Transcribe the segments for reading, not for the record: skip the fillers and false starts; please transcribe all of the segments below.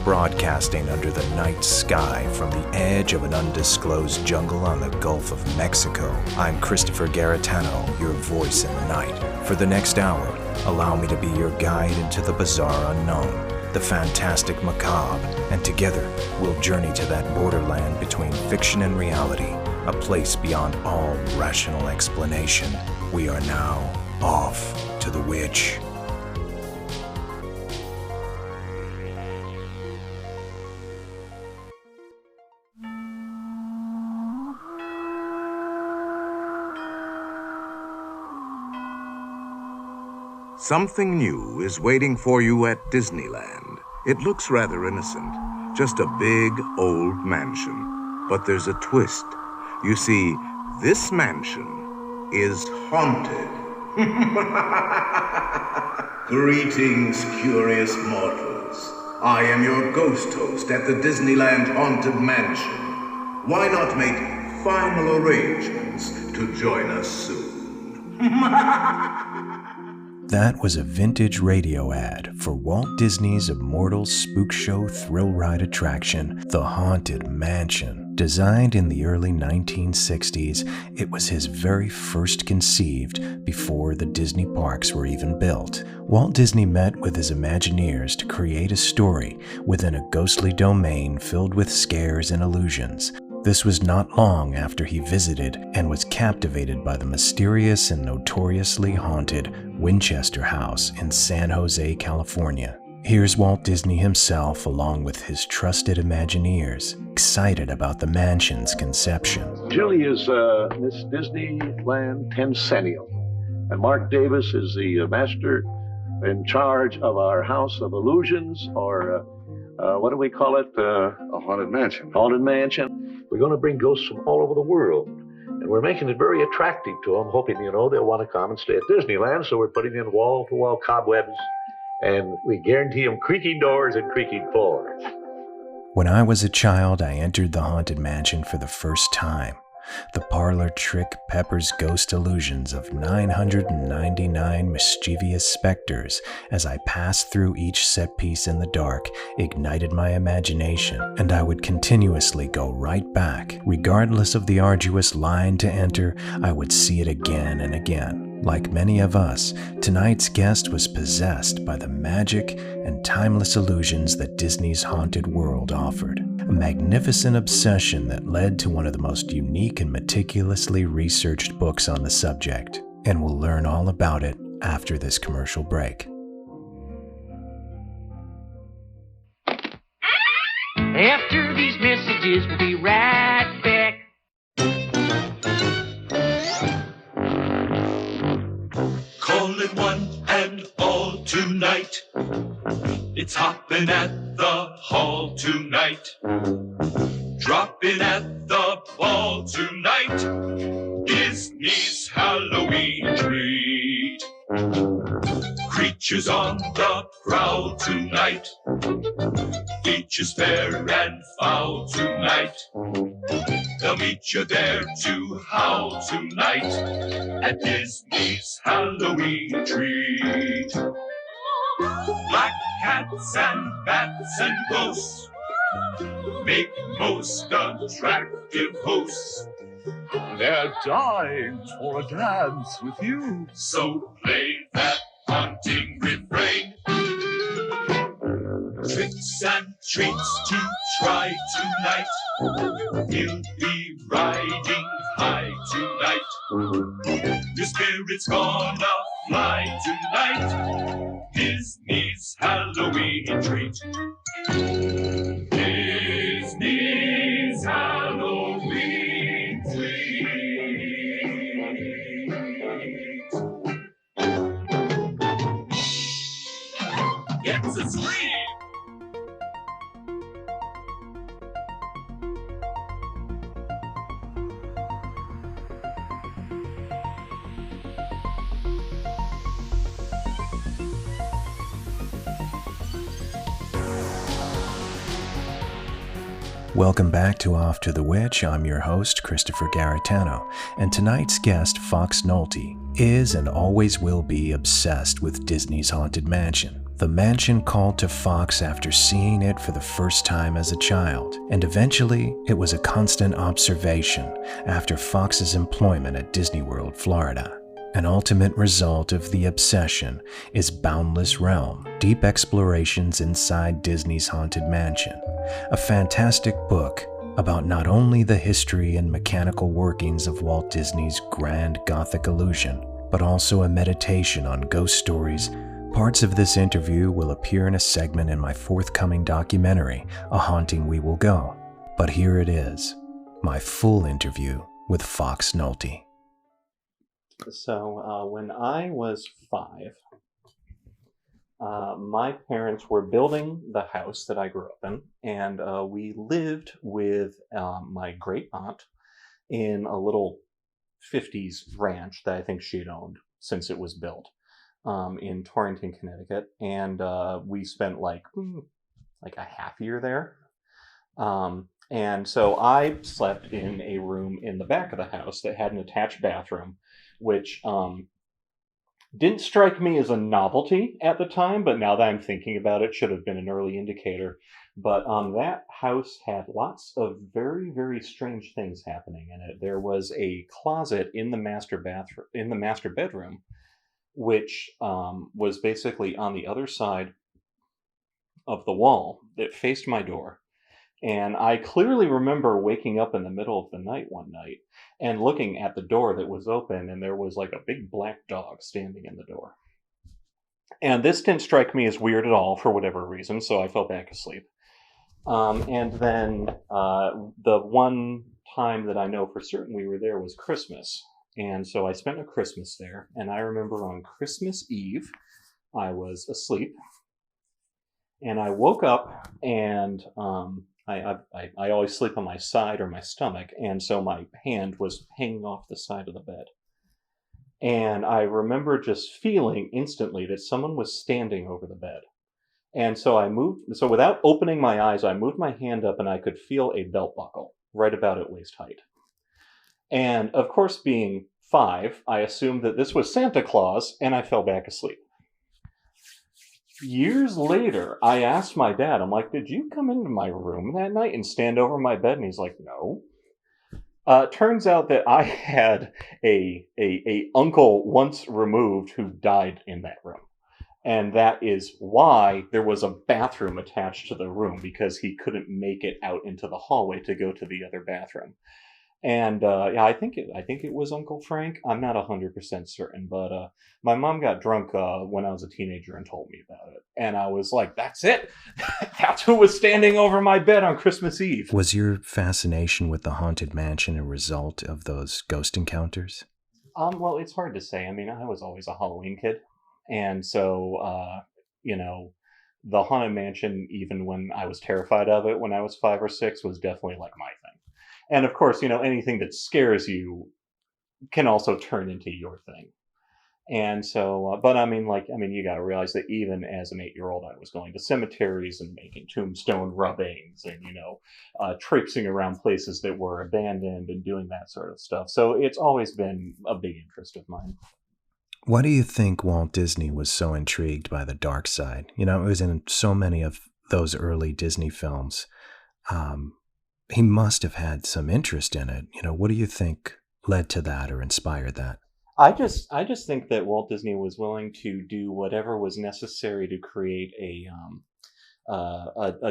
Broadcasting under the night sky from the edge of an undisclosed jungle on the Gulf of Mexico, I'm Christopher Garitano, your voice in the night. For the next hour, allow me to be your guide into the bizarre unknown, the fantastic macabre, and together we'll journey to that borderland between fiction and reality, a place beyond all rational explanation. We are now off to the witch. Something new is waiting for you at Disneyland. It looks rather innocent, just a big, old mansion. But there's a twist. You see, this mansion is haunted. Greetings, curious mortals. I am your ghost host at the Disneyland Haunted Mansion. Why not make final arrangements to join us soon? That was a vintage radio ad for Walt Disney's immortal spook show thrill ride attraction, The Haunted Mansion. Designed in the early 1960s, it was his very first conceived before the Disney parks were even built. Walt Disney met with his Imagineers to create a story within a ghostly domain filled with scares and illusions. This was not long after he visited and was captivated by the mysterious and notoriously haunted Winchester House in San Jose, California. Here's Walt Disney himself along with his trusted Imagineers, excited about the mansion's conception. Julie is Miss Disneyland Tencennial, and Mark Davis is the master in charge of our House of Illusions, or what do we call it? A haunted mansion. Haunted Mansion. We're going to bring ghosts from all over the world, and we're making it very attractive to them, hoping, they'll want to come and stay at Disneyland, so we're putting in wall-to-wall cobwebs, and we guarantee them creaking doors and creaking floors. When I was a child, I entered the Haunted Mansion for the first time. The parlor trick peppers ghost illusions of 999 mischievous specters as I passed through each set piece in the dark, ignited my imagination, and I would continuously go right back. Regardless of the arduous line to enter, I would see it again and again. Like many of us, tonight's guest was possessed by the magic and timeless illusions that Disney's haunted world offered. A magnificent obsession that led to one of the most unique and meticulously researched books on the subject. And we'll learn all about it after this commercial break. After these messages, we'll be right back. Calling one and all tonight. It's hopping at the hall tonight. Dropping at the ball tonight. Disney's Halloween treat. Creatures on the prowl tonight. Features fair and foul tonight. They'll meet you there to howl tonight at Disney's Halloween treat. Black cats and bats and ghosts make most attractive hosts. They're dying for a dance with you. So play that haunting refrain. Tricks and treats to try tonight. We'll be riding high tonight. Your spirit's gonna fly tonight. Disney's Halloween treat. Disney's Halloween treat. It's a scream. Welcome back to Off to the Witch. I'm your host, Christopher Garitano, and tonight's guest, Foxx Nolte, is and always will be obsessed with Disney's Haunted Mansion. The mansion called to Foxx after seeing it for the first time as a child, and eventually it was a constant observation after Foxx's employment at Disney World, Florida. An ultimate result of the obsession is Boundless Realm, Deep Explorations Inside Disney's Haunted Mansion, a fantastic book about not only the history and mechanical workings of Walt Disney's grand Gothic illusion, but also a meditation on ghost stories. Parts of this interview will appear in a segment in my forthcoming documentary, A Haunting We Will Go. But here it is, my full interview with Foxx Nolte. So when I was 5, my parents were building the house that I grew up in, and we lived with my great aunt in a little 50s ranch that I think she'd owned since it was built. In Torrington, Connecticut, and we spent like a half year there. And so I slept in a room in the back of the house that had an attached bathroom, which didn't strike me as a novelty at the time, but now that I'm thinking about it, should have been an early indicator. But that house had lots of very, very strange things happening in it. There was a closet in the master bedroom, which was basically on the other side of the wall that faced my door. And I clearly remember waking up in the middle of the night one night and looking at the door that was open, and there was like a big black dog standing in the door. And this didn't strike me as weird at all for whatever reason, so I fell back asleep. And then the one time that I know for certain we were there was Christmas. And so I spent a Christmas there, and I remember on Christmas Eve, I was asleep, and I woke up, and I always sleep on my side or my stomach, and so my hand was hanging off the side of the bed. And I remember just feeling instantly that someone was standing over the bed. And so so without opening my eyes, I moved my hand up, and I could feel a belt buckle right about at waist height. And of course, being 5, I assumed that this was Santa Claus, and I fell back asleep. Years later, I asked my dad, I'm like, did you come into my room that night and stand over my bed? And he's like, no. Turns out that I had a uncle once removed who died in that room. And that is why there was a bathroom attached to the room, because he couldn't make it out into the hallway to go to the other bathroom. And yeah, I think it was Uncle Frank. I'm not 100% certain, but my mom got drunk when I was a teenager and told me about it. And I was like, that's it. That's who was standing over my bed on Christmas Eve. Was your fascination with the Haunted Mansion a result of those ghost encounters? Well, it's hard to say. I mean, I was always a Halloween kid. And so, the Haunted Mansion, even when I was terrified of it when I was 5 or 6, was definitely like my thing. And of course, anything that scares you can also turn into your thing. And so, but you got to realize that even as an 8-year-old, I was going to cemeteries and making tombstone rubbings and, traipsing around places that were abandoned and doing that sort of stuff. So it's always been a big interest of mine. Why do you think Walt Disney was so intrigued by the dark side? It was in so many of those early Disney films. He must have had some interest in it. What do you think led to that or inspired that? I just think that Walt Disney was willing to do whatever was necessary to create a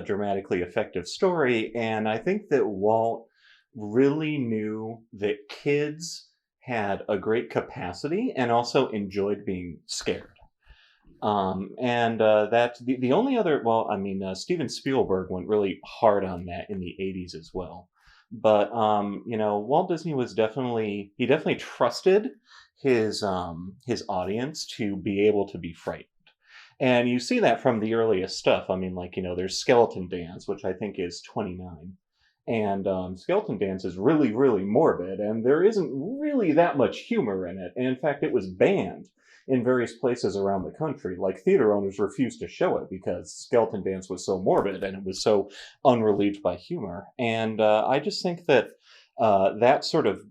dramatically effective story, and I think that Walt really knew that kids had a great capacity and also enjoyed being scared. That's the only other, Steven Spielberg went really hard on that in the 80s as well. But, Walt Disney was definitely trusted his audience to be able to be frightened. And you see that from the earliest stuff. There's Skeleton Dance, which I think is 29. And Skeleton Dance is really, really morbid, and there isn't really that much humor in it. And in fact, it was banned in various places around the country. Like, theater owners refused to show it because Skeleton Dance was so morbid and it was so unrelieved by humor. And I just think that that sort of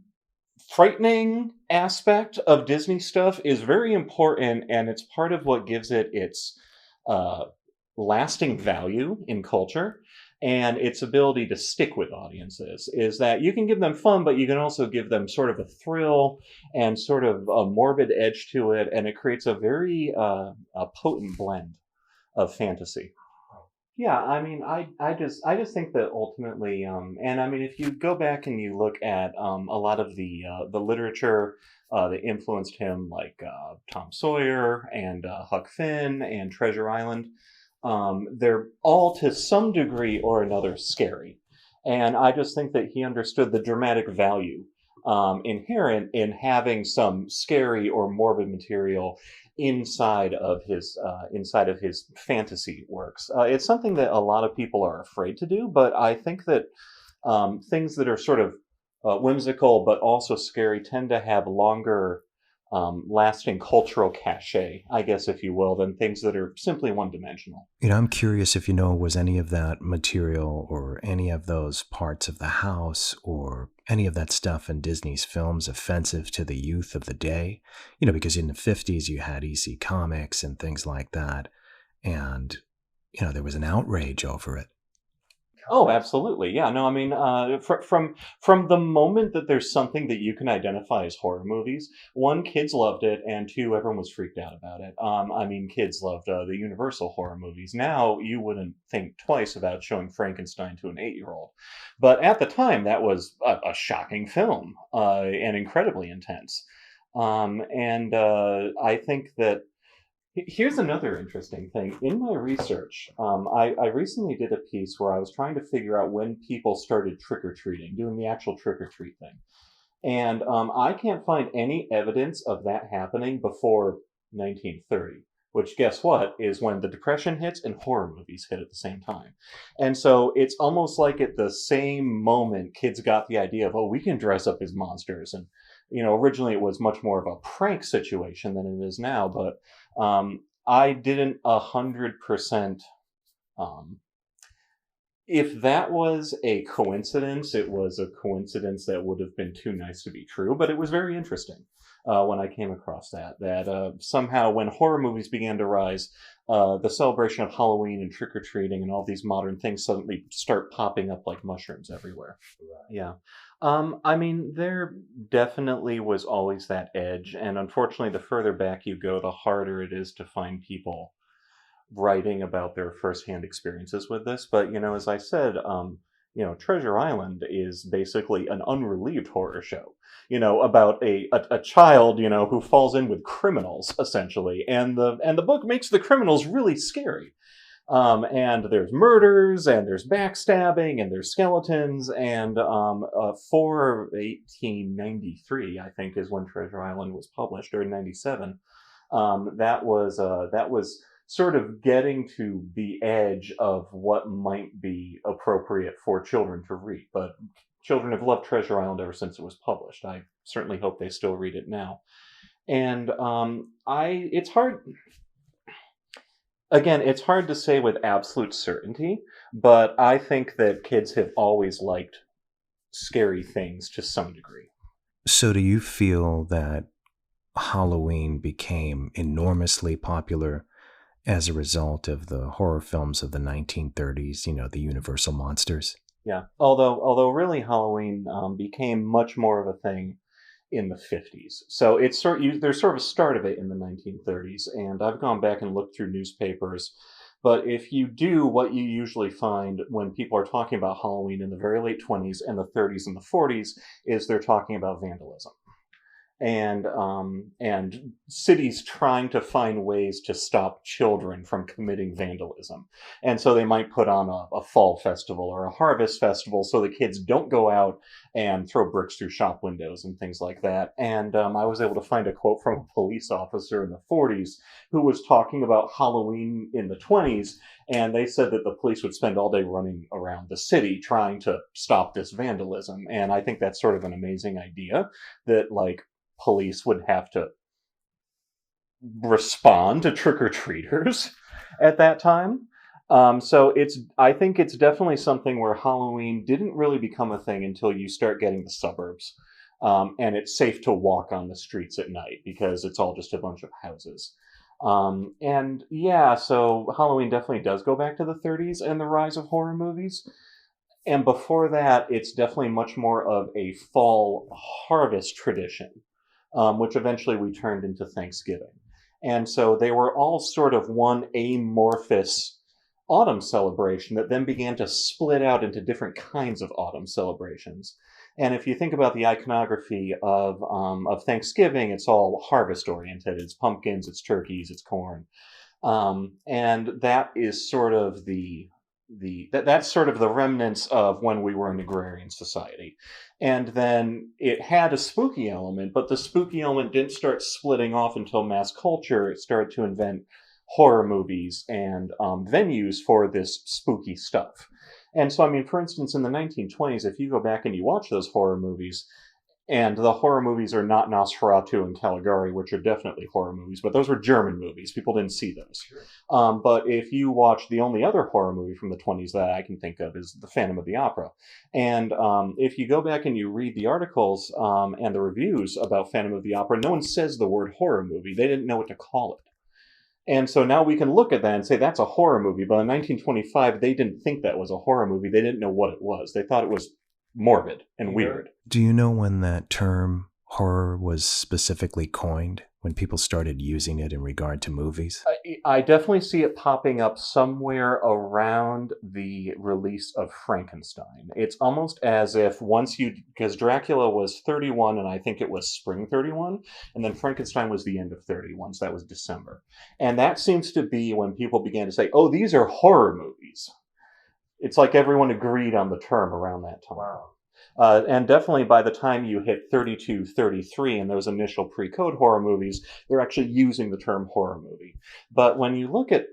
frightening aspect of Disney stuff is very important, and it's part of what gives it its uh, lasting value in culture and its ability to stick with audiences is that you can give them fun, but you can also give them sort of a thrill and sort of a morbid edge to it, and it creates a very a potent blend of fantasy. Yeah, I mean, I just think that ultimately, and I mean, if you go back and you look at a lot of the literature that influenced him, like Tom Sawyer and Huck Finn and Treasure Island, they're all to some degree or another scary, and I just think that he understood the dramatic value inherent in having some scary or morbid material inside of his fantasy works. It's something that a lot of people are afraid to do, but I think that things that are sort of whimsical but also scary tend to have longer lasting cultural cachet, I guess, if you will, than things that are simply one dimensional. I'm curious if was any of that material or any of those parts of the house or any of that stuff in Disney's films offensive to the youth of the day? Because in the 50s you had EC Comics and things like that. And, there was an outrage over it. Oh, absolutely. Yeah. No, I mean, from the moment that there's something that you can identify as horror movies, one, kids loved it, and two, everyone was freaked out about it. I mean, kids loved the Universal horror movies. Now, you wouldn't think twice about showing Frankenstein to an 8-year-old, but at the time, that was a shocking film and incredibly intense. And I think that here's another interesting thing. In my research, I recently did a piece where I was trying to figure out when people started trick-or-treating, doing the actual trick-or-treat thing. And I can't find any evidence of that happening before 1930, which, guess what, is when the Depression hits and horror movies hit at the same time. And so it's almost like at the same moment, kids got the idea of, oh, we can dress up as monsters. And, originally it was much more of a prank situation than it is now, but I didn't 100%. If that was a coincidence, it was a coincidence that would have been too nice to be true. But it was very interesting when I came across that. That somehow, when horror movies began to rise, the celebration of Halloween and trick or treating and all these modern things suddenly start popping up like mushrooms everywhere. Yeah. I mean, there definitely was always that edge, and unfortunately, the further back you go, the harder it is to find people writing about their firsthand experiences with this. But, as I said, Treasure Island is basically an unrelieved horror show, about a child, who falls in with criminals, essentially. And the book makes the criminals really scary. And there's murders, and there's backstabbing, and there's skeletons, and for 1893, I think, is when Treasure Island was published, or in 97. That was sort of getting to the edge of what might be appropriate for children to read. But children have loved Treasure Island ever since it was published. I certainly hope they still read it now. And it's hard. Again, it's hard to say with absolute certainty, but I think that kids have always liked scary things to some degree. So do you feel that Halloween became enormously popular as a result of the horror films of the 1930s, the Universal monsters? Yeah, although really Halloween became much more of a thing in the 50s. So there's sort of a start of it in the 1930s, and I've gone back and looked through newspapers. But if you do, what you usually find when people are talking about Halloween in the very late 20s and the 30s and the 40s is they're talking about vandalism. And cities trying to find ways to stop children from committing vandalism. And so they might put on a fall festival or a harvest festival so the kids don't go out and throw bricks through shop windows and things like that. And I was able to find a quote from a police officer in the 40s who was talking about Halloween in the 20s, and they said that the police would spend all day running around the city trying to stop this vandalism. And I think that's sort of an amazing idea that, like, police would have to respond to trick-or-treaters at that time. So I think it's definitely something where Halloween didn't really become a thing until you start getting the suburbs. And it's safe to walk on the streets at night because it's all just a bunch of houses. And yeah, so Halloween definitely does go back to the 30s and the rise of horror movies. And before that, it's definitely much more of a fall harvest tradition, which eventually we turned into Thanksgiving. And so they were all sort of one amorphous autumn celebration that then began to split out into different kinds of autumn celebrations. And if you think about the iconography of Thanksgiving, it's all harvest oriented. It's pumpkins, it's turkeys, it's corn, and that is sort of that's sort of the remnants of when we were an agrarian society. And then it had a spooky element, but the spooky element didn't start splitting off until mass culture. It started to invent horror movies and venues for this spooky stuff. And so, I mean, for instance, in the 1920s, if you go back and you watch those horror movies, and the horror movies are not Nosferatu and Caligari, which are definitely horror movies, but those were German movies. People didn't see those. Sure. But if you watch the only other horror movie from the 20s that I can think of is The Phantom of the Opera. And if you go back and you read the articles and the reviews about Phantom of the Opera, no one says the word horror movie. They didn't know what to call it. And so now we can look at that and say that's a horror movie. But in 1925, they didn't think that was a horror movie. They didn't know what it was. They thought it was morbid and weird. Do you know when that term horror was specifically coined, when people started using it in regard to movies? I definitely see it popping up somewhere around the release of Frankenstein. It's almost as if because Dracula was 31 and I think it was spring 31, and then Frankenstein was the end of 31, so that was December. And that seems to be when people began to say, oh, these are horror movies. It's like everyone agreed on the term around that time. Wow. And definitely by the time you hit 32, 33 in those initial pre-code horror movies, they're actually using the term horror movie. But when you look at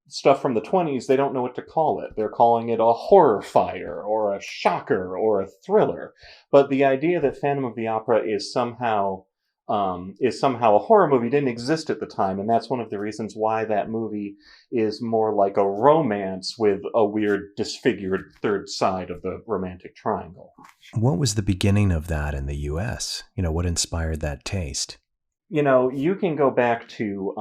stuff from the 20s, they don't know what to call it. They're calling it a horror fire or a shocker or a thriller. But the idea that Phantom of the Opera is somehow a horror movie didn't exist at the time, and that's one of the reasons why that movie is more like a romance with a weird disfigured third side of the romantic triangle. What was the beginning of that in the U.S.? What inspired that taste? You can go back to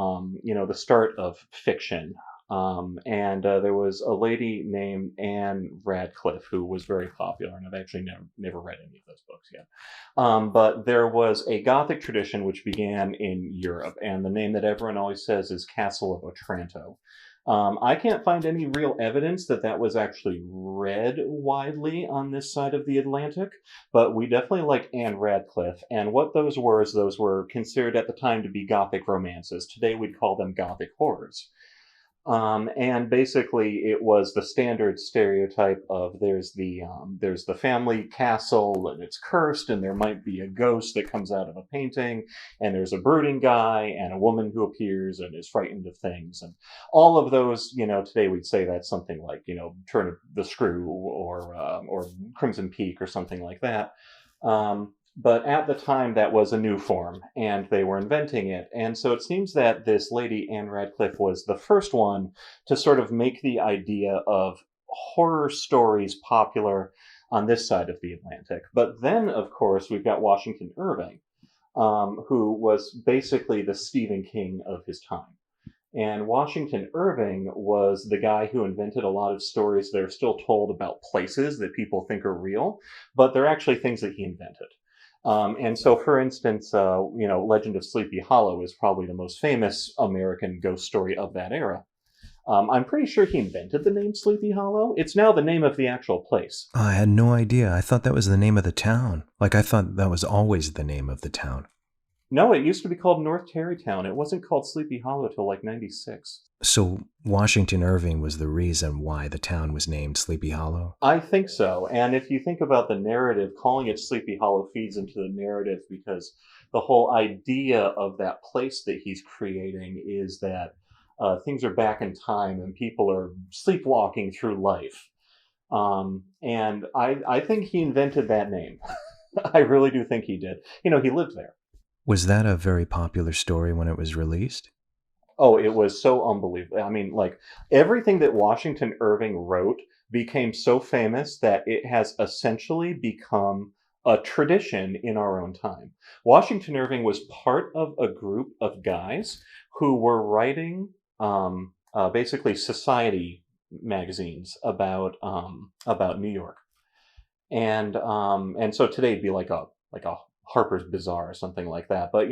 the start of fiction. And there was a lady named Anne Radcliffe who was very popular, and I've actually never read any of those books yet. But there was a Gothic tradition which began in Europe, and the name that everyone always says is Castle of Otranto. I can't find any real evidence that was actually read widely on this side of the Atlantic, but we definitely like Anne Radcliffe, and what those were considered at the time to be Gothic romances. Today we'd call them Gothic horrors. And basically, it was the standard stereotype of there's the family castle and it's cursed and there might be a ghost that comes out of a painting and there's a brooding guy and a woman who appears and is frightened of things and all of those. Today we'd say that's something like Turn of the Screw or Crimson Peak or something like that. But at the time, that was a new form, and they were inventing it. And so it seems that this lady, Anne Radcliffe, was the first one to sort of make the idea of horror stories popular on this side of the Atlantic. But then, of course, we've got Washington Irving, who was basically the Stephen King of his time. And Washington Irving was the guy who invented a lot of stories that are still told about places that people think are real, but they're actually things that he invented. And so, for instance, Legend of Sleepy Hollow is probably the most famous American ghost story of that era. I'm pretty sure he invented the name Sleepy Hollow. It's now the name of the actual place. I had no idea. I thought that was the name of the town. I thought that was always the name of the town. No, it used to be called North Tarrytown. It wasn't called Sleepy Hollow till 96. So Washington Irving was the reason why the town was named Sleepy Hollow? I think so. And if you think about the narrative, calling it Sleepy Hollow feeds into the narrative because the whole idea of that place that he's creating is that things are back in time and people are sleepwalking through life. And I think he invented that name. I really do think he did. He lived there. Was that a very popular story when it was released? Oh, it was so unbelievable. I mean, everything that Washington Irving wrote became so famous that it has essentially become a tradition in our own time. Washington Irving was part of a group of guys who were writing basically society magazines about New York, and so today it'd be like a Harper's Bazaar or something like that. But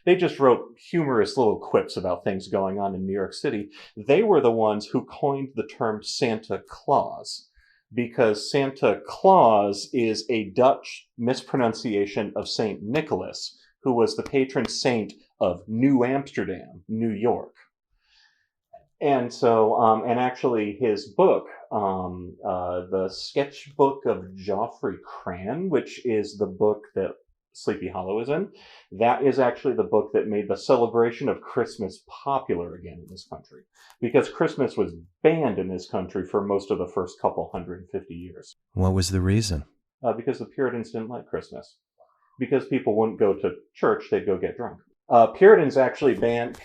they just wrote humorous little quips about things going on in New York City. They were the ones who coined the term Santa Claus, because Santa Claus is a Dutch mispronunciation of Saint Nicholas, who was the patron saint of New Amsterdam, New York. And so, and actually, his book, the Sketchbook of Geoffrey Cran, which is the book that Sleepy Hollow is in, that is actually the book that made the celebration of Christmas popular again in this country, because Christmas was banned in this country for most of the first couple 150 years. What was the reason? Because the Puritans didn't like Christmas. Because people wouldn't go to church, they'd go get drunk. Puritans actually banned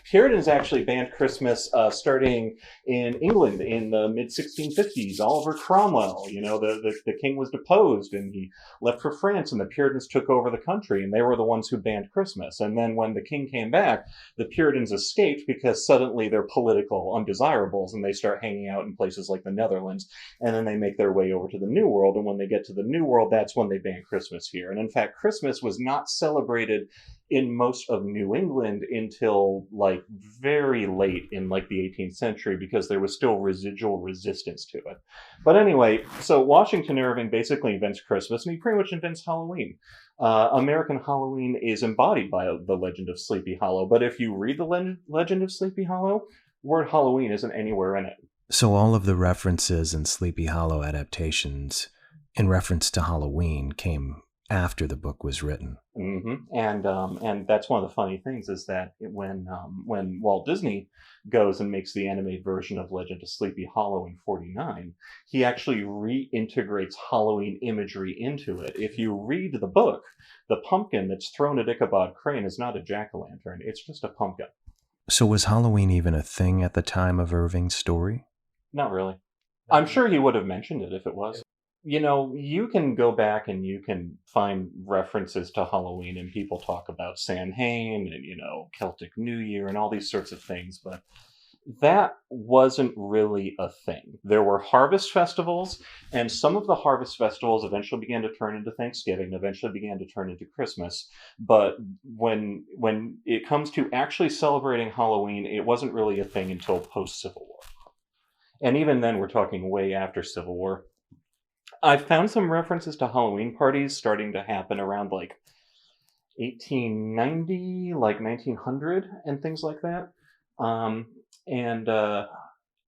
Christmas starting in England in the mid 1650s. Oliver Cromwell, the king was deposed and he left for France, and the Puritans took over the country, and they were the ones who banned Christmas. And then when the king came back, the Puritans escaped because suddenly they're political undesirables, and they start hanging out in places like the Netherlands, and then they make their way over to the New World. And when they get to the New World, that's when they ban Christmas here. And in fact, Christmas was not celebrated in most of New England until like very late in like the 18th century, because there was still residual resistance to it. But anyway, so Washington Irving basically invents Christmas, and he pretty much invents Halloween. American Halloween is embodied by the legend of Sleepy Hollow, but if you read the legend of Sleepy Hollow, word Halloween isn't anywhere in it. So all of the references in Sleepy Hollow adaptations in reference to Halloween came after the book was written. Mm-hmm. And that's one of the funny things is that when Walt Disney goes and makes the animated version of Legend of Sleepy Hollow in '49, he actually reintegrates Halloween imagery into it. If you read the book, the pumpkin that's thrown at Ichabod Crane is not a jack-o'-lantern, it's just a pumpkin. So was Halloween even a thing at the time of Irving's story? Not really. I'm sure he would have mentioned it if it was. You can go back and you can find references to Halloween, and people talk about Samhain and, Celtic New Year and all these sorts of things, but that wasn't really a thing. There were harvest festivals, and some of the harvest festivals eventually began to turn into Thanksgiving, eventually began to turn into Christmas. But when it comes to actually celebrating Halloween, it wasn't really a thing until post-Civil War. And even then, we're talking way after Civil War. I found some references to Halloween parties starting to happen around like 1890, like 1900, and things like that.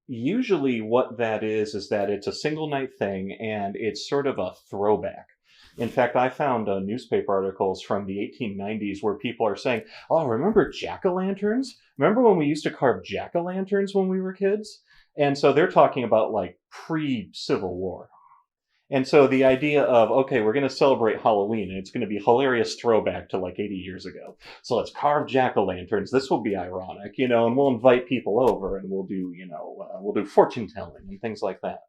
Usually what that is that it's a single night thing, and it's sort of a throwback. In fact, I found newspaper articles from the 1890s where people are saying, oh, remember jack-o'-lanterns? Remember when we used to carve jack-o'-lanterns when we were kids? And so they're talking about like pre-Civil War. And so the idea of, okay, we're going to celebrate Halloween, and it's going to be a hilarious throwback to like 80 years ago. So let's carve jack-o'-lanterns. This will be ironic, and we'll invite people over, and we'll do, we'll do fortune telling and things like that.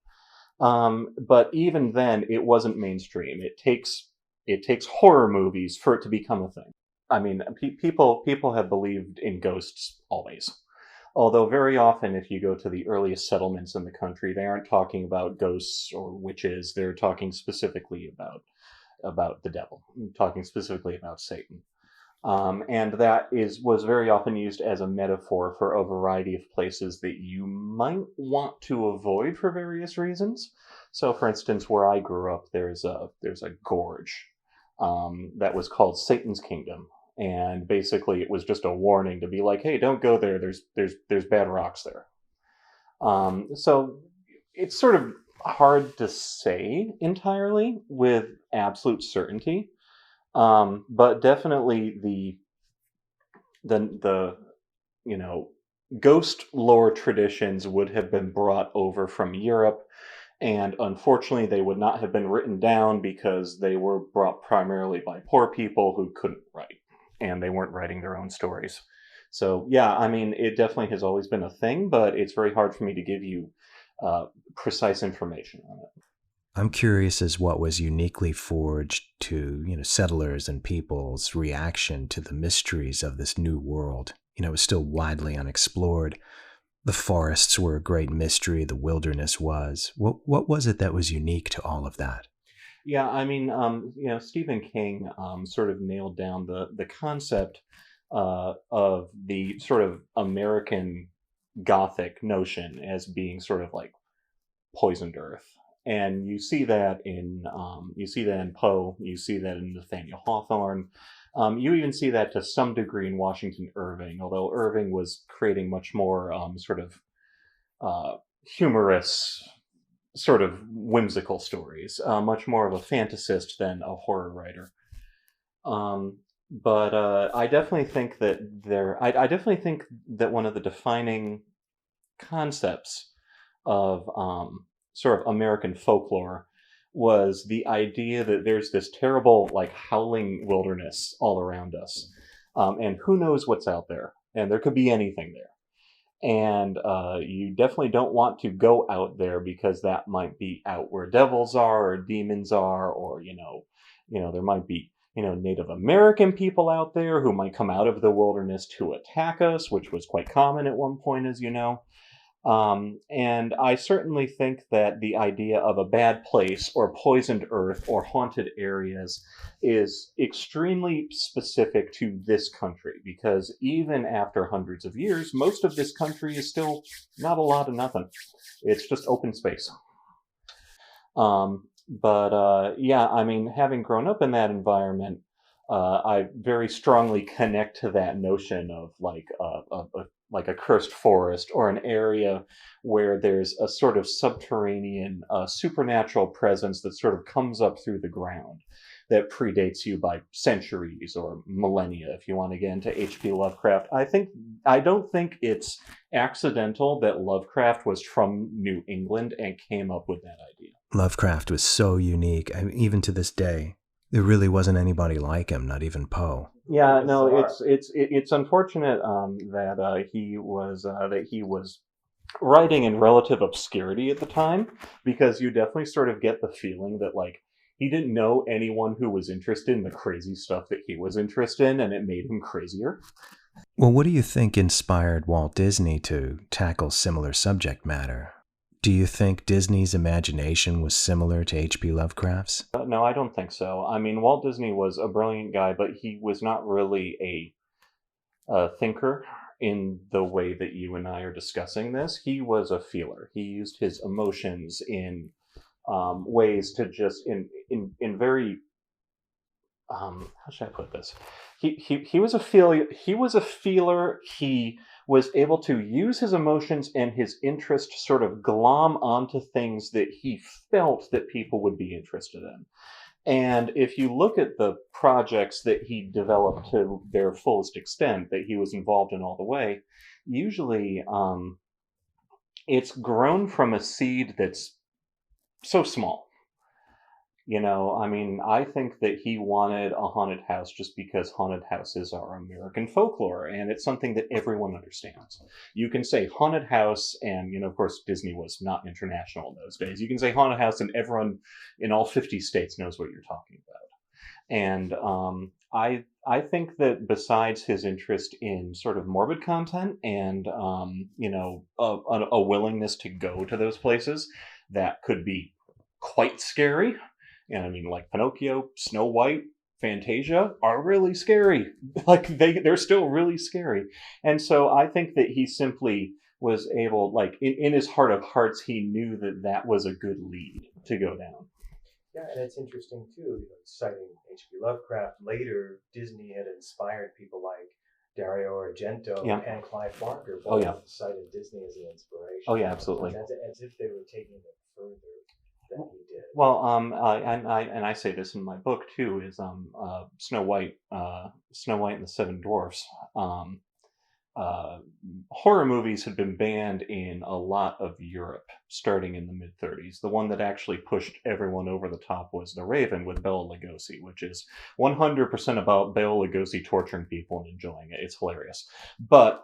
But even then, it wasn't mainstream. It takes horror movies for it to become a thing. I mean, people have believed in ghosts always. Although very often, if you go to the earliest settlements in the country, they aren't talking about ghosts or witches. They're talking specifically about the devil, talking specifically about Satan. And that was very often used as a metaphor for a variety of places that you might want to avoid for various reasons. So, for instance, where I grew up, there's a gorge that was called Satan's Kingdom. And basically, it was just a warning to be like, "Hey, don't go there. There's bad rocks there." So it's sort of hard to say entirely with absolute certainty, but definitely the ghost lore traditions would have been brought over from Europe, and unfortunately, they would not have been written down because they were brought primarily by poor people who couldn't write. And they weren't writing their own stories. So, yeah, I mean, it definitely has always been a thing, but it's very hard for me to give you precise information on it. I'm curious as what was uniquely forged to, settlers and people's reaction to the mysteries of this new world. It was still widely unexplored. The forests were a great mystery, the wilderness was. What was it that was unique to all of that? Yeah, I mean, Stephen King sort of nailed down the concept of the sort of American Gothic notion as being sort of like poisoned earth, and you see that in Poe, you see that in Nathaniel Hawthorne, you even see that to some degree in Washington Irving, although Irving was creating much more sort of humorous, sort of whimsical stories, much more of a fantasist than a horror writer. But I definitely think that I definitely think that one of the defining concepts of sort of American folklore was the idea that there's this terrible, like, howling wilderness all around us, and who knows what's out there, and there could be anything there. And you definitely don't want to go out there because that might be out where devils are or demons are, or there might be Native American people out there who might come out of the wilderness to attack us, which was quite common at one point, as you know. And I certainly think that the idea of a bad place or poisoned earth or haunted areas is extremely specific to this country, because even after hundreds of years, most of this country is still not a lot of nothing. It's just open space. But yeah, I mean, having grown up in that environment, I very strongly connect to that notion of like a cursed forest or an area where there's a sort of subterranean, supernatural presence that sort of comes up through the ground that predates you by centuries or millennia, if you want to get into H.P. Lovecraft. I don't think it's accidental that Lovecraft was from New England and came up with that idea. Lovecraft was so unique. I mean, even to this day, there really wasn't anybody like him, not even Poe. Yeah, no, it's unfortunate that he was writing in relative obscurity at the time, because you definitely sort of get the feeling that, like, he didn't know anyone who was interested in the crazy stuff that he was interested in, and it made him crazier. Well, what do you think inspired Walt Disney to tackle similar subject matter? Do you think Disney's imagination was similar to H.P. Lovecraft's? No, I don't think so. I mean, Walt Disney was a brilliant guy, but he was not really a thinker in the way that you and I are discussing this. He was a feeler. He used his emotions in ways to just in very how should I put this? He was a feeler. He was a feeler. He was able to use his emotions and his interest to sort of glom onto things that he felt that people would be interested in. And if you look at the projects that he developed to their fullest extent, that he was involved in all the way, usually it's grown from a seed that's so small. I mean, I think that he wanted a haunted house just because haunted houses are American folklore, and it's something that everyone understands. You can say haunted house, and, of course, Disney was not international in those days. You can say haunted house, and everyone in all 50 states knows what you're talking about. And I think that besides his interest in sort of morbid content and, a willingness to go to those places that could be quite scary, I mean, like Pinocchio, Snow White, Fantasia are really scary. Like, they're still really scary. And so I think that he simply was able, like, in his heart of hearts, he knew that that was a good lead to go down. Yeah, and it's interesting too, citing H.P. Lovecraft. Later, Disney had inspired people like Dario Argento and Clive Barker. Both cited Disney as an inspiration. Oh yeah, absolutely. As if they were taking it further than he did. Well, and I say this in my book too, is Snow White and the Seven Dwarfs. Horror movies had been banned in a lot of Europe starting in the mid-30s. The one that actually pushed everyone over the top was The Raven with Bela Lugosi, which is 100% about Bela Lugosi torturing people and enjoying it. It's hilarious. But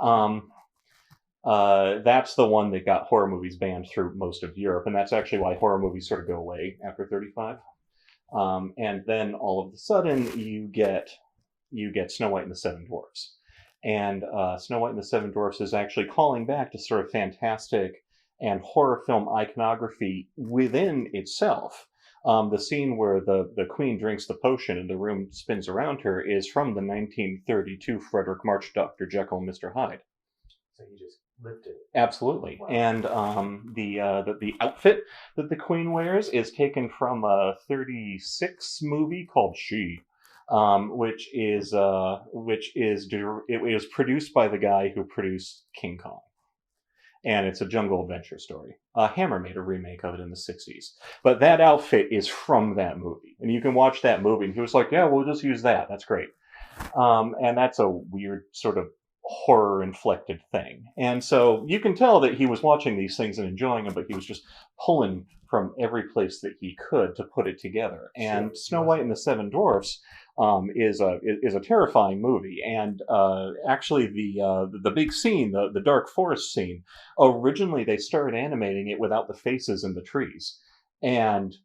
That's the one that got horror movies banned through most of Europe, and that's actually why horror movies sort of go away after 35. And then all of a sudden you get Snow White and the Seven Dwarfs. And Snow White and the Seven Dwarfs is actually calling back to sort of fantastic and horror film iconography within itself. The scene where the queen drinks the potion and the room spins around her is from the 1932 Frederick March Dr. Jekyll and Mr. Hyde. So he just lifted it. Absolutely. Wow. And the outfit that the queen wears is taken from a 1936 movie called She. Which is produced by the guy who produced King Kong, and it's a jungle adventure story. Hammer made a remake of it in the 1960s, but that outfit is from that movie, and you can watch that movie. And he was like, "Yeah, we'll just use that. That's great." And that's a weird sort of horror-inflected thing, and so you can tell that he was watching these things and enjoying them, but he was just pulling from every place that he could to put it together. And sure. Snow White and the Seven Dwarfs is a terrifying movie, and actually the big scene, the dark forest scene, originally they started animating it without the faces in the trees, and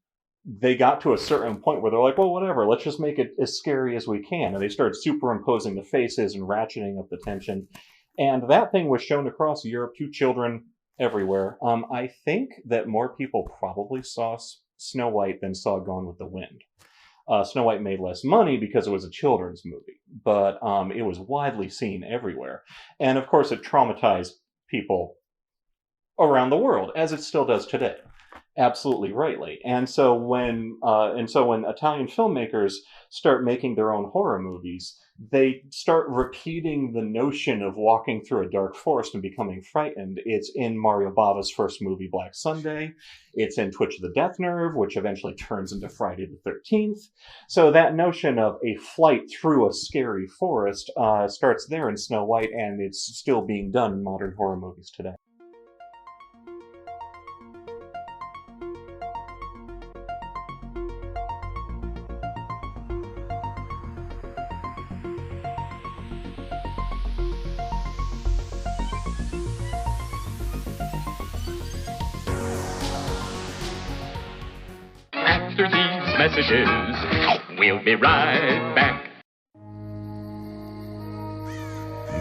they got to a certain point where they're like, well, whatever, let's just make it as scary as we can, and they started superimposing the faces and ratcheting up the tension, and that thing was shown across Europe to children everywhere. I think that more people probably saw Snow White than saw Gone with the Wind. Snow White made less money because it was a children's movie, but it was widely seen everywhere. And of course, it traumatized people around the world, as it still does today. Absolutely rightly. And so when Italian filmmakers start making their own horror movies, they start repeating the notion of walking through a dark forest and becoming frightened. It's in Mario Bava's first movie, Black Sunday. It's in Twitch of the Death Nerve, which eventually turns into Friday the 13th. So that notion of a flight through a scary forest starts there in Snow White, and it's still being done in modern horror movies today. After these messages, we'll be right back.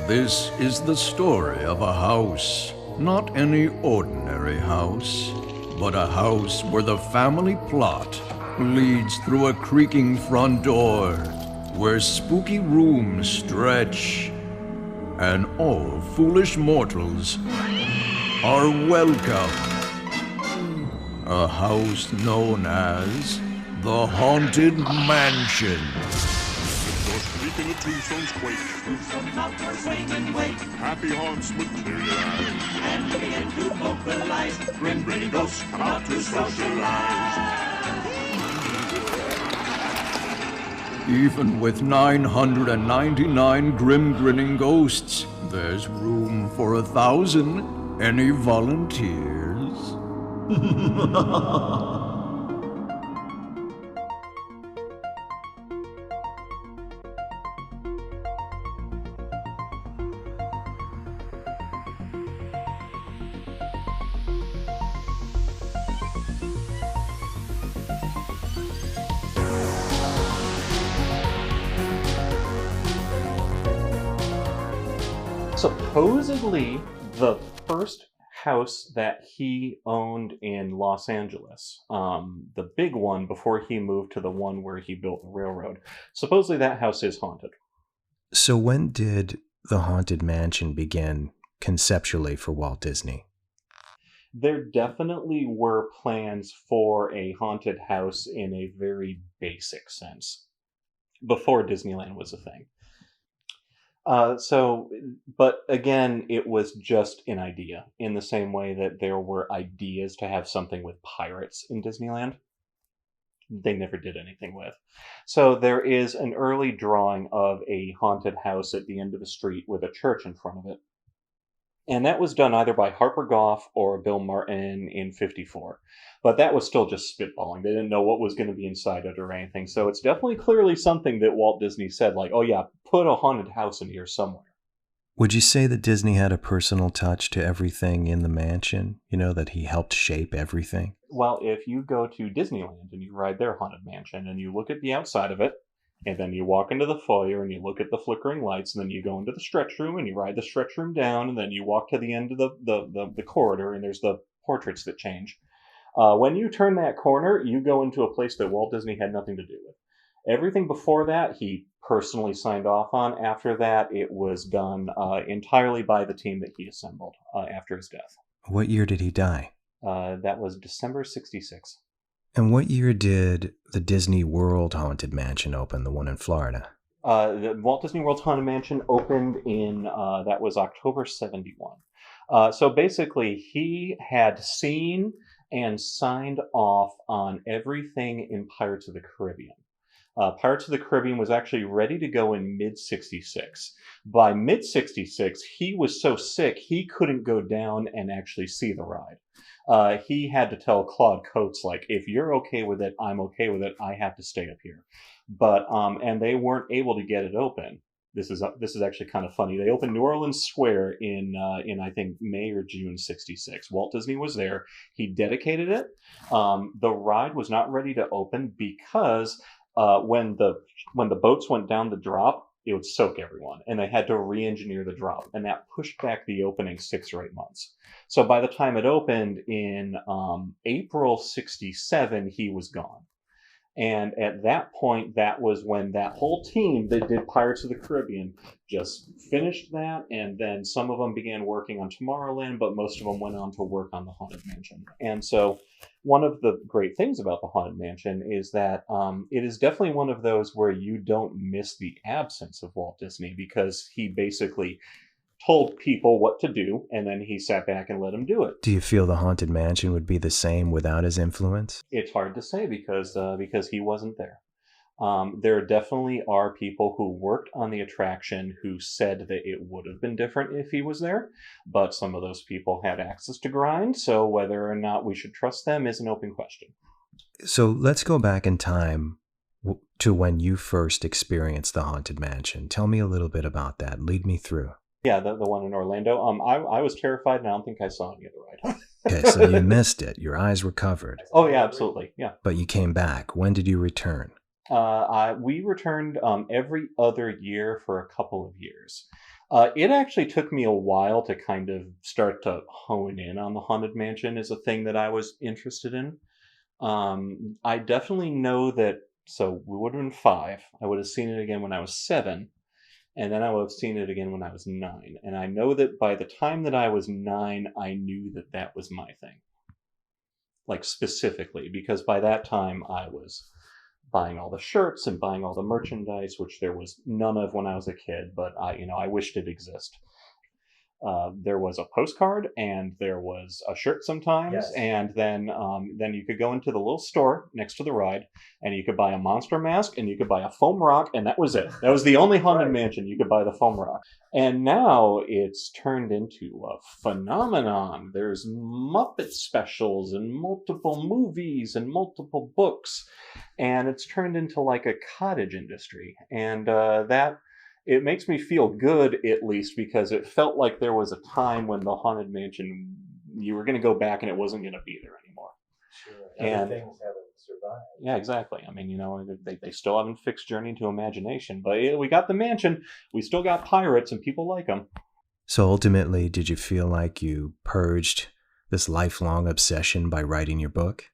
This is the story of a house. Not any ordinary house, but a house where the family plot leads through a creaking front door, where spooky rooms stretch, and all foolish mortals are welcome. A house known as the Haunted Mansion. Your creak and the tombstones quake. Tombstones out for swing and wake. Happy haunts materialize. And begin to vocalize. Grim grinning ghosts come out to socialize. Even with 999 grim grinning ghosts, there's room for 1,000. Any volunteers? Supposedly, the first house that he owned in Los Angeles, the big one before he moved to the one where he built the railroad, supposedly that house is haunted. So when did the Haunted Mansion begin conceptually for Walt Disney? There definitely were plans for a haunted house in a very basic sense before Disneyland was a thing. But again, it was just an idea, in the same way that there were ideas to have something with pirates in Disneyland. They never did anything with. So there is an early drawing of a haunted house at the end of a street with a church in front of it. And that was done either by Harper Goff or Bill Martin in 1954. But that was still just spitballing. They didn't know what was going to be inside it or anything. So it's definitely clearly something that Walt Disney said, like, oh yeah, put a haunted house in here somewhere. Would you say that Disney had a personal touch to everything in the mansion? You know, that he helped shape everything? Well, if you go to Disneyland and you ride their Haunted Mansion and you look at the outside of it, and then you walk into the foyer and you look at the flickering lights, and then you go into the stretch room and you ride the stretch room down, and then you walk to the end of the corridor and there's the portraits that change. When you turn that corner, you go into a place that Walt Disney had nothing to do with. Everything before that, he personally signed off on. After that, it was done entirely by the team that he assembled after his death. What year did he die? That was December 1966. And what year did the Disney World Haunted Mansion open, the one in Florida? The Walt Disney World Haunted Mansion opened in, that was October 1971. So basically, he had seen and signed off on everything in Pirates of the Caribbean. Pirates of the Caribbean was actually ready to go in mid-66. By mid-66, he was so sick, he couldn't go down and actually see the ride. He had to tell Claude Coates, like, if you're okay with it, I'm okay with it. I have to stay up here. But and they weren't able to get it open. This is actually kind of funny. They opened New Orleans Square in I think May or June 1966. Walt Disney was there. He dedicated it. The ride was not ready to open because when the boats went down the drop, it would soak everyone, and they had to re-engineer the drop, and that pushed back the opening 6 or 8 months. So by the time it opened in April 1967, he was gone. And at that point, that was when that whole team that did Pirates of the Caribbean just finished that, and then some of them began working on Tomorrowland, but most of them went on to work on the Haunted Mansion. And so one of the great things about the Haunted Mansion is that it is definitely one of those where you don't miss the absence of Walt Disney, because he basically told people what to do, and then he sat back and let them do it. Do you feel the Haunted Mansion would be the same without his influence? It's hard to say because he wasn't there. There definitely are people who worked on the attraction who said that it would have been different if he was there, but some of those people had access to grind, so whether or not we should trust them is an open question. So let's go back in time to when you first experienced the Haunted Mansion. Tell me a little bit about that. Lead me through. Yeah, the one in Orlando. I was terrified, and I don't think I saw any of the ride. Okay, so you missed it. Your eyes were covered. Oh, yeah, absolutely. Yeah. But you came back. When did you return? We returned every other year for a couple of years. It actually took me a while to kind of start to hone in on the Haunted Mansion as a thing that I was interested in. I definitely know that, so we would have been 5. I would have seen it again when I was 7. And then I would have seen it again when I was 9. And I know that by the time that I was 9, I knew that that was my thing. Like, specifically, because by that time I was buying all the shirts and buying all the merchandise, which there was none of when I was a kid, but I wished it existed. There was a postcard, and there was a shirt sometimes, yes. And then you could go into the little store next to the ride, and you could buy a monster mask, and you could buy a foam rock, and that was it. That was the only Haunted Mansion. You could buy the foam rock. And now it's turned into a phenomenon. There's Muppet specials and multiple movies and multiple books, and it's turned into like a cottage industry, and it makes me feel good, at least, because it felt like there was a time when the Haunted Mansion, you were going to go back and it wasn't going to be there anymore. Sure. And things haven't survived. Yeah, exactly. I mean, they still haven't fixed Journey into Imagination, but we got the mansion. We still got pirates, and people like them. So ultimately, did you feel like you purged this lifelong obsession by writing your book?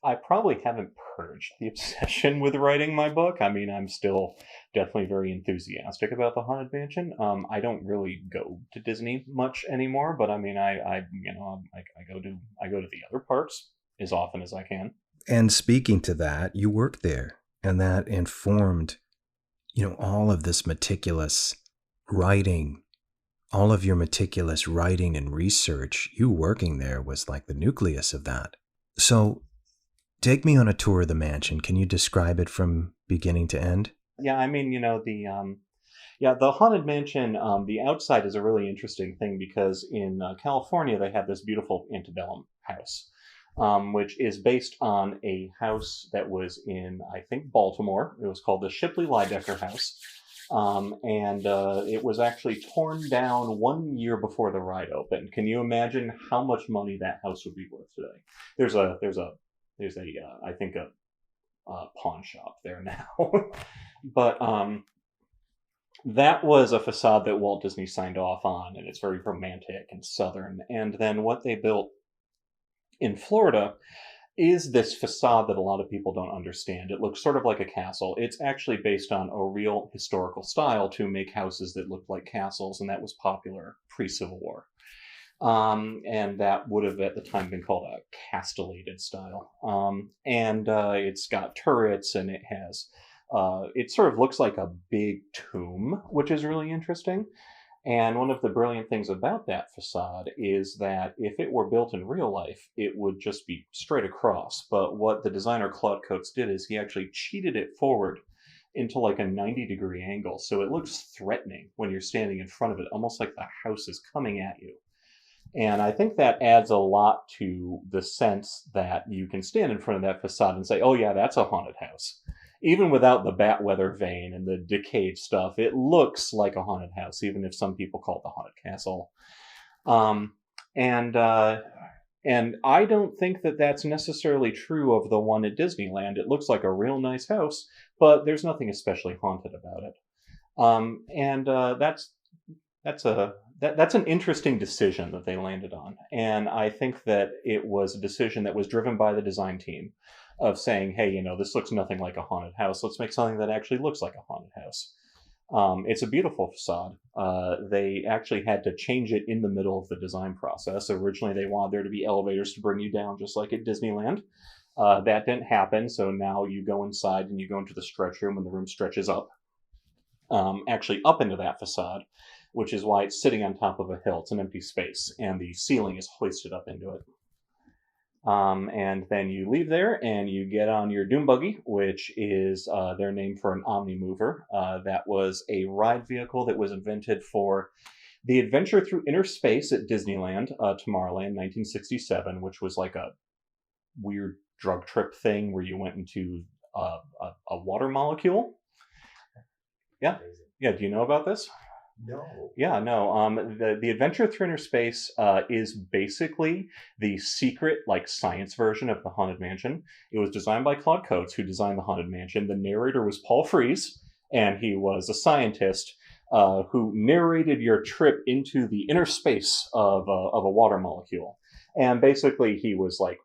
I probably haven't purged the obsession with writing my book. I mean, I'm still definitely very enthusiastic about the Haunted Mansion. I don't really go to Disney much anymore, but I mean, I go to the other parks as often as I can. And speaking to that, you worked there, and that informed, all of this meticulous writing. All of your meticulous writing and research, you working there was like the nucleus of that. So take me on a tour of the mansion. Can you describe it from beginning to end? Yeah, I mean, the Haunted Mansion, the outside is a really interesting thing because in California, they have this beautiful antebellum house, which is based on a house that was in, I think, Baltimore. It was called the Shipley Lydecker House. And it was actually torn down 1 year before the ride opened. Can you imagine how much money that house would be worth today? There's a I think a pawn shop there now. But that was a facade that Walt Disney signed off on, and it's very romantic and southern. And then what they built in Florida is this facade that a lot of people don't understand. It looks sort of like a castle. It's actually based on a real historical style to make houses that look like castles, and that was popular pre-Civil War. And that would have at the time been called a castellated style. It's got turrets, and it has it sort of looks like a big tomb, which is really interesting. And one of the brilliant things about that facade is that if it were built in real life, it would just be straight across. But what the designer Claude Coates did is he actually cheated it forward into like a 90-degree angle. So it looks threatening when you're standing in front of it, almost like the house is coming at you. And I think that adds a lot to the sense that you can stand in front of that facade and say, oh yeah, that's a haunted house. Even without the bat weather vein and the decayed stuff, it looks like a haunted house, even if some people call it the haunted castle. And I don't think that that's necessarily true of the one at Disneyland. It looks like a real nice house, but there's nothing especially haunted about it. That's an interesting decision that they landed on. And I think that it was a decision that was driven by the design team of saying, hey, you know, this looks nothing like a haunted house. Let's make something that actually looks like a haunted house. It's a beautiful facade. They actually had to change it in the middle of the design process. Originally, they wanted there to be elevators to bring you down, just like at Disneyland. That didn't happen, so now you go inside and you go into the stretch room, and the room stretches up, actually up into that facade, which is why it's sitting on top of a hill. It's an empty space, and the ceiling is hoisted up into it. And then you leave there and you get on your Doom Buggy, which is their name for an Omnimover. That was a ride vehicle that was invented for the adventure through inner space at Disneyland, Tomorrowland, 1967, which was like a weird drug trip thing where you went into a water molecule. Yeah. Yeah. Do you know about this? No. Yeah, no. The Adventure Through Inner Space is basically the secret, like, science version of the Haunted Mansion. It was designed by Claude Coates, who designed the Haunted Mansion. The narrator was Paul Frees, and he was a scientist who narrated your trip into the inner space of a water molecule. And basically, he was like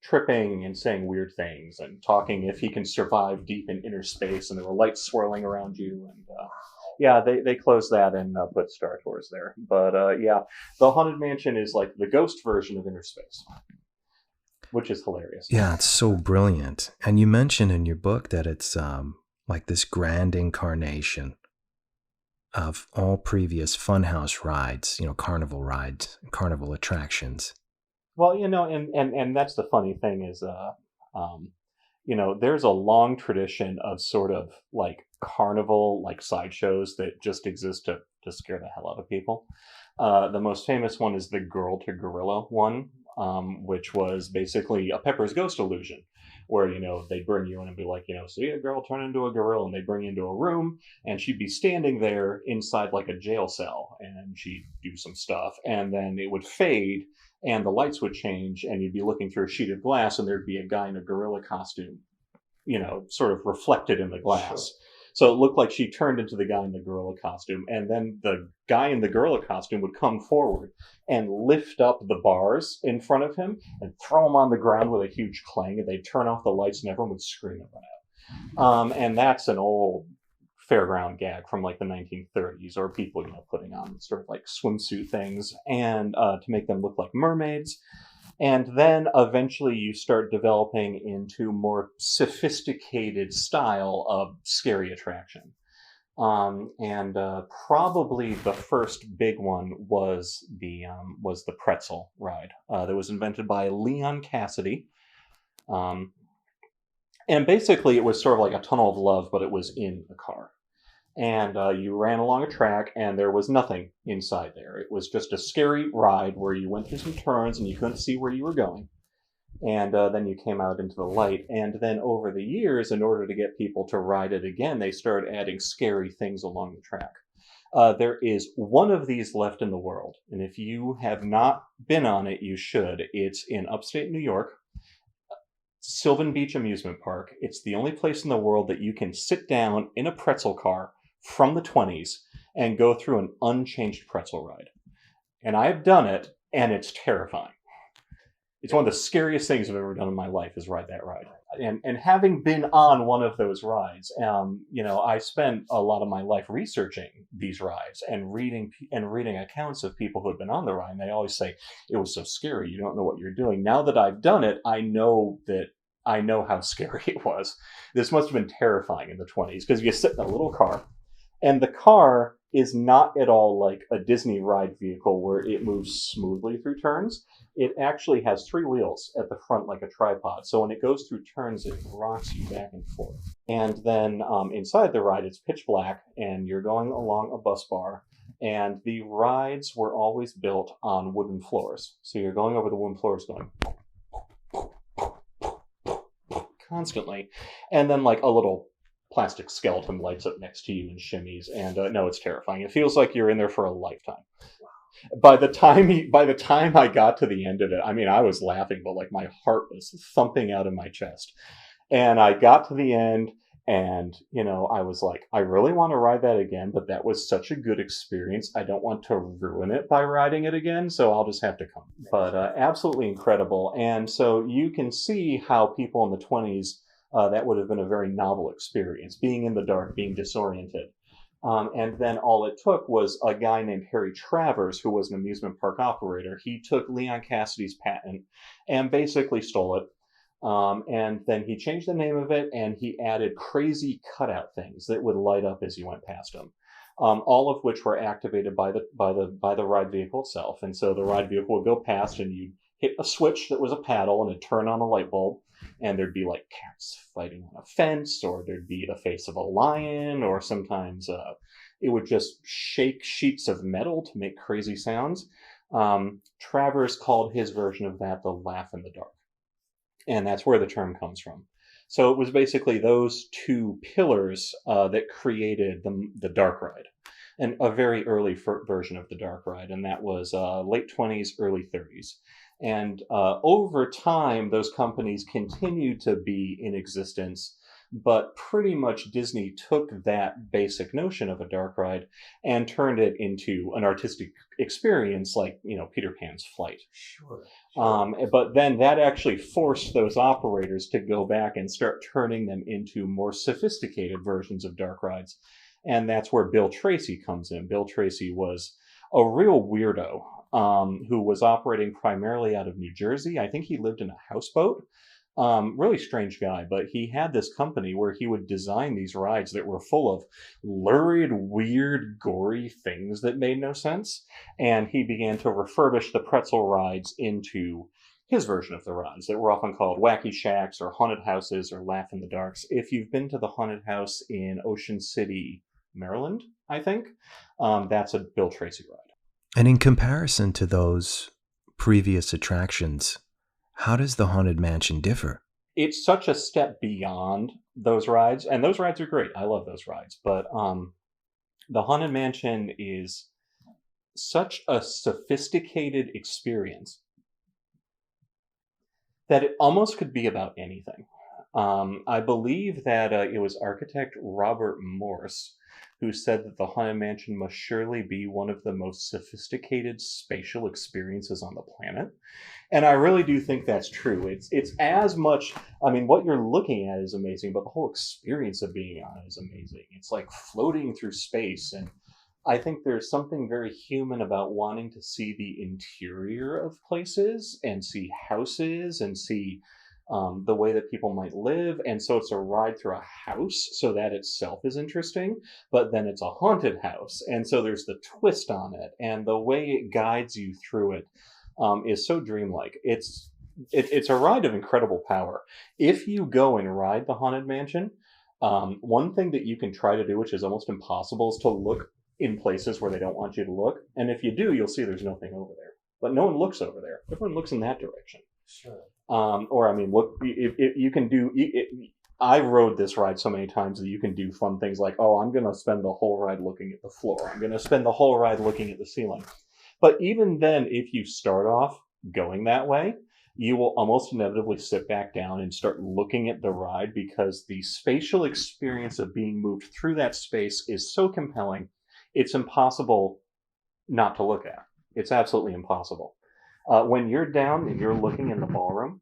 tripping and saying weird things and talking if he can survive deep in inner space, and there were lights swirling around you. And yeah, they closed that and put Star Tours there. But yeah, the Haunted Mansion is like the ghost version of inner space, which is hilarious. Yeah, it's so brilliant. And you mentioned in your book that it's like this grand incarnation of all previous funhouse rides, you know, carnival rides, carnival attractions. Well, you know, and that's the funny thing is, you know, there's a long tradition of sort of like carnival, like sideshows that just exist to scare the hell out of people. The most famous one is the Girl to Gorilla one, which was basically a Pepper's Ghost illusion, where, you know, they bring you in and be like, you know, see a girl turn into a gorilla, and they bring you into a room, and she'd be standing there inside like a jail cell, and she'd do some stuff, and then it would fade, and the lights would change, and you'd be looking through a sheet of glass, and there'd be a guy in a gorilla costume, you know, sort of reflected in the glass. Sure. So it looked like she turned into the guy in the gorilla costume, and then the guy in the gorilla costume would come forward and lift up the bars in front of him and throw them on the ground with a huge clang, and they'd turn off the lights, and everyone would scream and run out. And that's an old fairground gag from like the 1930s, or people, you know, putting on sort of like swimsuit things and to make them look like mermaids. And then eventually you start developing into more sophisticated style of scary attraction. And probably the first big one was the pretzel ride that was invented by Leon Cassidy. And basically it was sort of like a tunnel of love, but it was in a car. And you ran along a track, and there was nothing inside there. It was just a scary ride where you went through some turns, and you couldn't see where you were going. And then you came out into the light. And then over the years, in order to get people to ride it again, they started adding scary things along the track. There is one of these left in the world, and if you have not been on it, you should. It's in upstate New York, Sylvan Beach Amusement Park. It's the only place in the world that you can sit down in a pretzel car from the 20s and go through an unchanged pretzel ride. And I've done it, and it's terrifying. It's one of the scariest things I've ever done in my life is ride that ride. And having been on one of those rides, I spent a lot of my life researching these rides and reading accounts of people who had been on the ride. And they always say, it was so scary, you don't know what you're doing. Now that I've done it, I know how scary it was. This must have been terrifying in the 20s, because you sit in a little car, and the car is not at all like a Disney ride vehicle where it moves smoothly through turns. It actually has 3 wheels at the front like a tripod. So when it goes through turns, it rocks you back and forth. And then inside the ride, it's pitch black, and you're going along a bus bar. And the rides were always built on wooden floors. So you're going over the wooden floors going constantly. And then like a little plastic skeleton lights up next to you and shimmies. And no, it's terrifying. It feels like you're in there for a lifetime. By the time I got to the end of it, I mean, I was laughing, but like my heart was thumping out of my chest. And I got to the end, and I was like, I really want to ride that again, but that was such a good experience. I don't want to ruin it by riding it again, so I'll just have to come. But absolutely incredible. And so you can see how people in the 20s, that would have been a very novel experience, being in the dark, being disoriented. And then all it took was a guy named Harry Travers, who was an amusement park operator. He took Leon Cassidy's patent and basically stole it. And then he changed the name of it, and he added crazy cutout things that would light up as you went past them. All of which were activated by the ride vehicle itself. And so the ride vehicle would go past, and you'd hit a switch that was a paddle, and it'd turn on a light bulb. And there'd be like cats fighting on a fence, or there'd be the face of a lion, or sometimes it would just shake sheets of metal to make crazy sounds. Travers called his version of that the laugh in the dark. And that's where the term comes from. So it was basically those 2 pillars that created the dark ride, and a very early version of the dark ride. And that was late 20s, early 30s. And over time, those companies continued to be in existence, but pretty much Disney took that basic notion of a dark ride and turned it into an artistic experience like, Peter Pan's Flight. Sure. But then that actually forced those operators to go back and start turning them into more sophisticated versions of dark rides. And that's where Bill Tracy comes in. Bill Tracy was a real weirdo. Who was operating primarily out of New Jersey. I think he lived in a houseboat. Really strange guy, but he had this company where he would design these rides that were full of lurid, weird, gory things that made no sense. And he began to refurbish the pretzel rides into his version of the rides that were often called wacky shacks or haunted houses or laugh in the darks. If you've been to the haunted house in Ocean City, Maryland, I think, that's a Bill Tracy ride. And in comparison to those previous attractions, how does the Haunted Mansion differ? It's such a step beyond those rides, and those rides are great. I love those rides, but the Haunted Mansion is such a sophisticated experience that it almost could be about anything. I believe that it was architect Robert Morse who said that the Haunted Mansion must surely be one of the most sophisticated spatial experiences on the planet. And I really do think that's true. It's as much, what you're looking at is amazing, but the whole experience of being on it is amazing. It's like floating through space. And I think there's something very human about wanting to see the interior of places and see houses and see the way that people might live. And so it's a ride through a house, so that itself is interesting, but then it's a haunted house. And so there's the twist on it, and the way it guides you through it is so dreamlike. It's a ride of incredible power. If you go and ride the Haunted Mansion, one thing that you can try to do, which is almost impossible, is to look in places where they don't want you to look. And if you do, you'll see there's nothing over there. But no one looks over there. Everyone looks in that direction. Sure. Or I mean, look, if you can do. I rode this ride so many times that you can do fun things like, oh, I'm going to spend the whole ride looking at the floor. I'm going to spend the whole ride looking at the ceiling. But even then, if you start off going that way, you will almost inevitably sit back down and start looking at the ride because the spatial experience of being moved through that space is so compelling, it's impossible not to look at. It's absolutely impossible. When you're down and you're looking in the ballroom,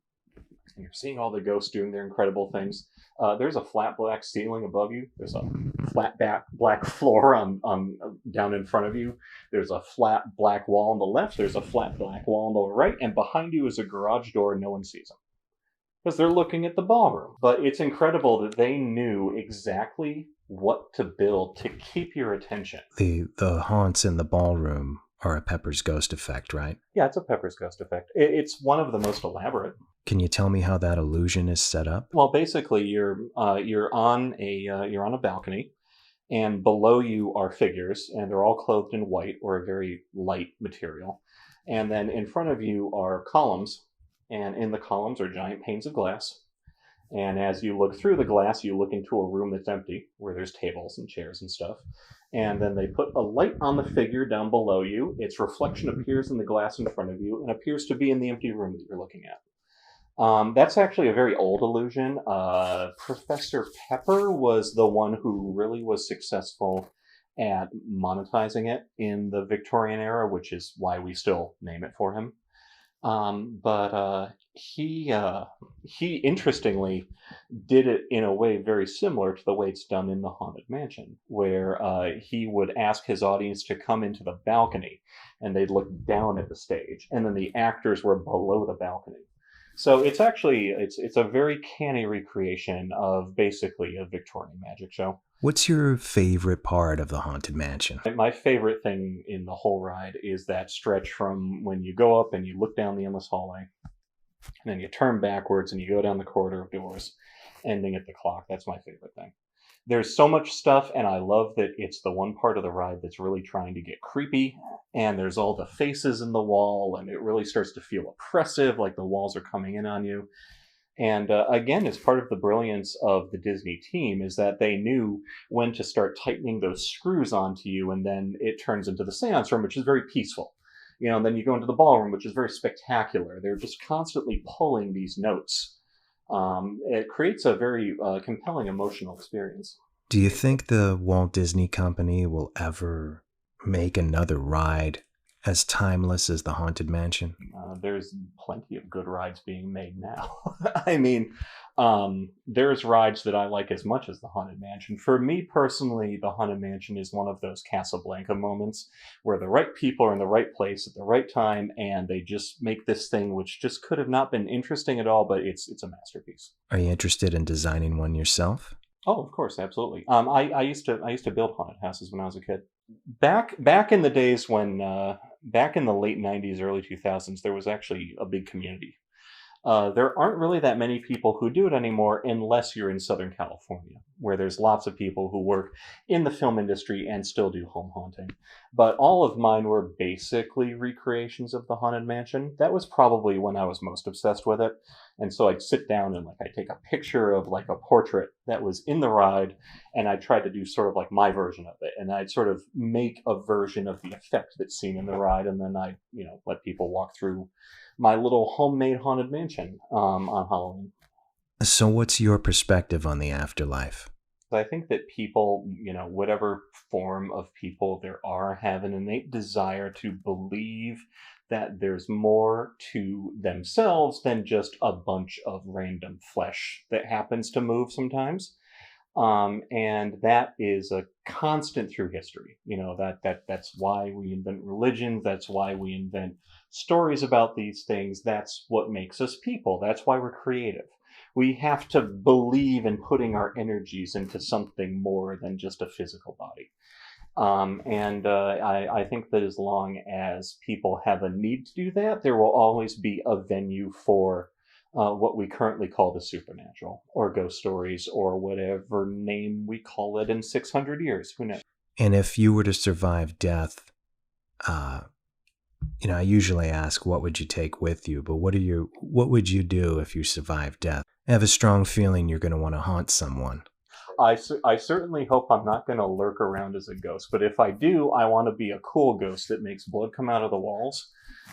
and you're seeing all the ghosts doing their incredible things, there's a flat black ceiling above you. There's a flat black floor on down in front of you. There's a flat black wall on the left. There's a flat black wall on the right. And behind you is a garage door. No one sees them because they're looking at the ballroom. But it's incredible that they knew exactly what to build to keep your attention. The haunts in the ballroom are a Pepper's Ghost effect, right? Yeah, it's a Pepper's Ghost effect. It's one of the most elaborate. Can you tell me how that illusion is set up? Well, basically, you're on a balcony, and below you are figures, and they're all clothed in white or a very light material. And then in front of you are columns, and in the columns are giant panes of glass. And as you look through the glass, you look into a room that's empty, where there's tables and chairs and stuff. And then they put a light on the figure down below you. Its reflection appears in the glass in front of you and appears to be in the empty room that you're looking at. That's actually a very old illusion. Professor Pepper was the one who really was successful at monetizing it in the Victorian era, which is why we still name it for him. But he interestingly did it in a way very similar to the way it's done in the Haunted Mansion, where he would ask his audience to come into the balcony, and they'd look down at the stage, and then the actors were below the balcony. So it's actually it's a very canny recreation of basically a Victorian magic show. What's your favorite part of the Haunted Mansion? My favorite thing in the whole ride is that stretch from when you go up and you look down the endless hallway, and then you turn backwards and you go down the corridor of doors, ending at the clock. That's my favorite thing. There's so much stuff, and I love that it's the one part of the ride that's really trying to get creepy, and there's all the faces in the wall, and it really starts to feel oppressive, like the walls are coming in on you. And again, it's part of the brilliance of the Disney team is that they knew when to start tightening those screws onto you, and then it turns into the seance room, which is very peaceful. You know, and then you go into the ballroom, which is very spectacular. They're just constantly pulling these notes. It creates a very compelling emotional experience. Do you think the Walt Disney Company will ever make another ride as timeless as the Haunted Mansion? There's plenty of good rides being made now. I mean, there's rides that I like as much as the Haunted Mansion. For me personally, the Haunted Mansion is one of those Casablanca moments where the right people are in the right place at the right time, and they just make this thing which just could have not been interesting at all, but it's a masterpiece. Are you interested in designing one yourself? Oh, of course, absolutely. I used to build haunted houses when I was a kid. Back in the days when back in the late 90s, early 2000s, there was actually a big community. There aren't really that many people who do it anymore unless you're in Southern California, where there's lots of people who work in the film industry and still do home haunting. But all of mine were basically recreations of the Haunted Mansion. That was probably when I was most obsessed with it. And so I'd sit down and I'd take a picture of a portrait that was in the ride, and I'd try to do sort of my version of it. And I'd sort of make a version of the effect that's seen in the ride, and then I'd, let people walk through my little homemade Haunted Mansion on Halloween. So what's your perspective on the afterlife? I think that people, whatever form of people there are, have an innate desire to believe that there's more to themselves than just a bunch of random flesh that happens to move sometimes. And that is a constant through history. That's why we invent religions. That's why we invent stories about these things. That's what makes us people. That's why we're creative. We have to believe in putting our energies into something more than just a physical body. I think that as long as people have a need to do that, there will always be a venue for what we currently call the supernatural, or ghost stories, or whatever name we call it in 600 years. Who knows? And if you were to survive death, I usually ask, what would you take with you? But what would you do if you survive death? I have a strong feeling you're going to want to haunt someone. I certainly hope I'm not going to lurk around as a ghost, but if I do, I want to be a cool ghost that makes blood come out of the walls,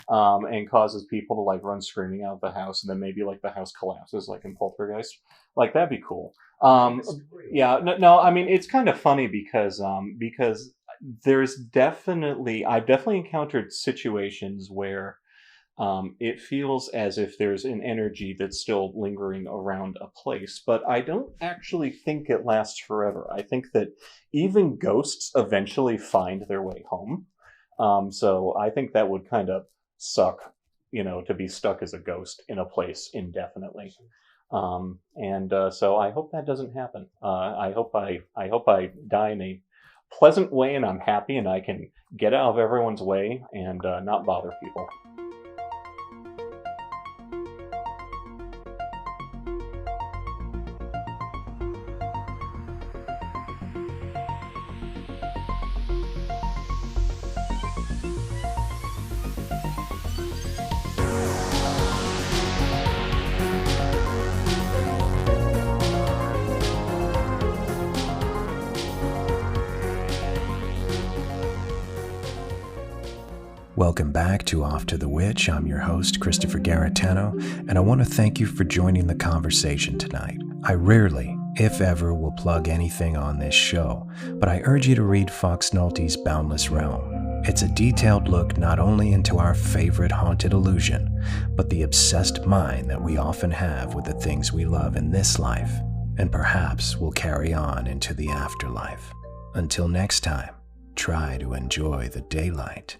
and causes people to like run screaming out of the house, and then maybe like the house collapses like in Poltergeist. Like, that'd be cool. Yeah, no, I mean, it's kind of funny because I've definitely encountered situations where it feels as if there's an energy that's still lingering around a place, but I don't actually think it lasts forever. I think that even ghosts eventually find their way home. So I think that would kind of suck, to be stuck as a ghost in a place indefinitely. So I hope that doesn't happen. I hope I die in a pleasant way and I'm happy and I can get out of everyone's way and not bother people. Welcome back to Off to the Witch. I'm your host, Christopher Garatano, and I want to thank you for joining the conversation tonight. I rarely, if ever, will plug anything on this show, but I urge you to read Foxx Nolte's Boundless Realm. It's a detailed look not only into our favorite haunted illusion, but the obsessed mind that we often have with the things we love in this life, and perhaps will carry on into the afterlife. Until next time, try to enjoy the daylight.